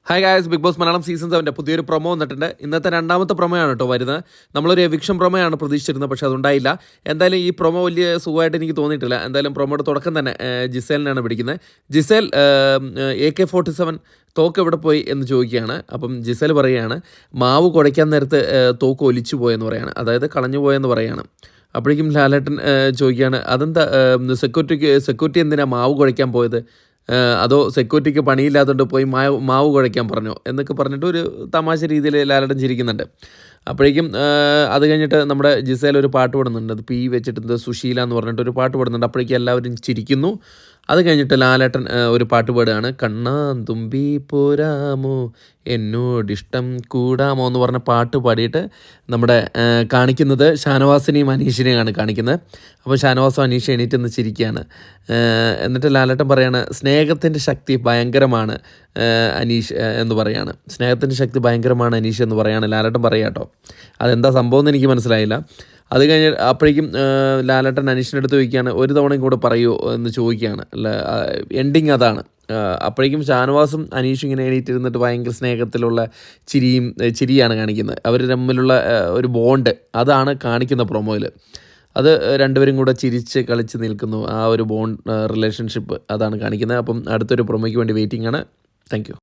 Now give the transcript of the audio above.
Hi guys, big boss Malayalam season 7 പുതിയൊരു promo വന്നിട്ടുണ്ട്. ഇന്നത്തെ രണ്ടാമത്തെ പ്രൊമോയാണ് കേട്ടോ വരുന്നത്. നമ്മളൊരു എവിക്ഷൻ പ്രൊമോയാണ് പ്രതീക്ഷിച്ചിരുന്നത്, പക്ഷേ അതുണ്ടായില്ല. എന്തായാലും ഈ പ്രൊമോ വലിയ സുഖമായിട്ട് എനിക്ക് തോന്നിയിട്ടില്ല. എന്തായാലും പ്രൊമോയുടെ തുടക്കം തന്നെ ജിസേലിനാണ് പിടിക്കുന്നത്. ജിസേൽ AK-47 തോക്ക് എവിടെ പോയി എന്ന് ചോദിക്കുകയാണ്. അപ്പം ജിസേൽ പറയുകയാണ് മാവ് കുഴയ്ക്കാൻ നേരത്ത് തോക്ക് ഒലിച്ചു പോയെന്ന് പറയുകയാണ്, അതായത് കളഞ്ഞു പോയെന്ന് പറയുകയാണ്. അപ്പോഴേക്കും ലാലേട്ടൻ ചോദിക്കുകയാണ്, അതെന്താ സെക്യൂരിറ്റി എന്തിനാണ് മാവ് കുഴയ്ക്കാൻ പോയത്, അതോ സെക്യൂരിറ്റിക്ക് പണിയില്ലാത്തതുകൊണ്ട് പോയി മാവ് കുഴയ്ക്കാൻ പറഞ്ഞോ എന്നൊക്കെ പറഞ്ഞിട്ട് ഒരു തമാശ രീതിയിൽ ലാലേട്ടൻ ചിരിക്കുന്നുണ്ട്. അപ്പോഴേക്കും അത് കഴിഞ്ഞിട്ട് നമ്മുടെ ജിസേൽ ഒരു പാട്ട് പാടുന്നുണ്ട്. അത് പി വെച്ചിട്ട് സുശീല എന്ന് പറഞ്ഞിട്ട് ഒരു പാട്ട് പാടുന്നുണ്ട്. അപ്പോഴേക്കും എല്ലാവരും ചിരിക്കുന്നു. അത് കഴിഞ്ഞിട്ട് ലാലേട്ടൻ ഒരു പാട്ട് പാടുകയാണ്. കണ്ണാൻ തുമ്പി പോരാമോ എന്നോടിഷ്ടം കൂടാമോ എന്ന് പറഞ്ഞ പാട്ട് പാടിയിട്ട് നമ്മുടെ കാണിക്കുന്നത് ഷാനവാസിനെയും അനീഷിനെയാണ് കാണിക്കുന്നത്. അപ്പോൾ ഷാനവാസും അനീഷ് എണീറ്റ് നിന്ന് ചിരിക്കുകയാണ്. എന്നിട്ട് ലാലേട്ടൻ പറയാണ്, സ്നേഹത്തിൻ്റെ ശക്തി ഭയങ്കരമാണ് അനീഷ് എന്ന് പറയാണ്. സ്നേഹത്തിൻ്റെ ശക്തി ഭയങ്കരമാണ് അനീഷ് എന്ന് പറയാണ് ലാലേട്ടൻ പറയുക കേട്ടോ. അതെന്താ സംഭവം എന്ന് എനിക്ക് മനസ്സിലായില്ല. അത് കഴിഞ്ഞ് അപ്പോഴേക്കും ലാലേട്ടൻ അനീഷിൻ്റെ അടുത്ത് ചോദിക്കുകയാണ്, ഒരു തവണയും കൂടെ പറയുമോ എന്ന് ചോദിക്കുകയാണ്. എൻഡിങ് അതാണ്. അപ്പോഴേക്കും ഷാനവാസും അനീഷും ഇങ്ങനെ എണീറ്റിരുന്നിട്ട് ഭയങ്കര സ്നേഹത്തിലുള്ള ചിരിയാണ് കാണിക്കുന്നത്. അവർ തമ്മിലുള്ള ഒരു ബോണ്ട് അതാണ് കാണിക്കുന്ന പ്രൊമോയിൽ. അത് രണ്ടുപേരും കൂടെ ചിരിച്ച് കളിച്ച് നിൽക്കുന്നു. ആ ഒരു ബോണ്ട് റിലേഷൻഷിപ്പ് അതാണ് കാണിക്കുന്നത്. അപ്പം അടുത്തൊരു പ്രൊമോയ്ക്ക് വേണ്ടി വെയിറ്റിംഗ് ആണ്. Thank you.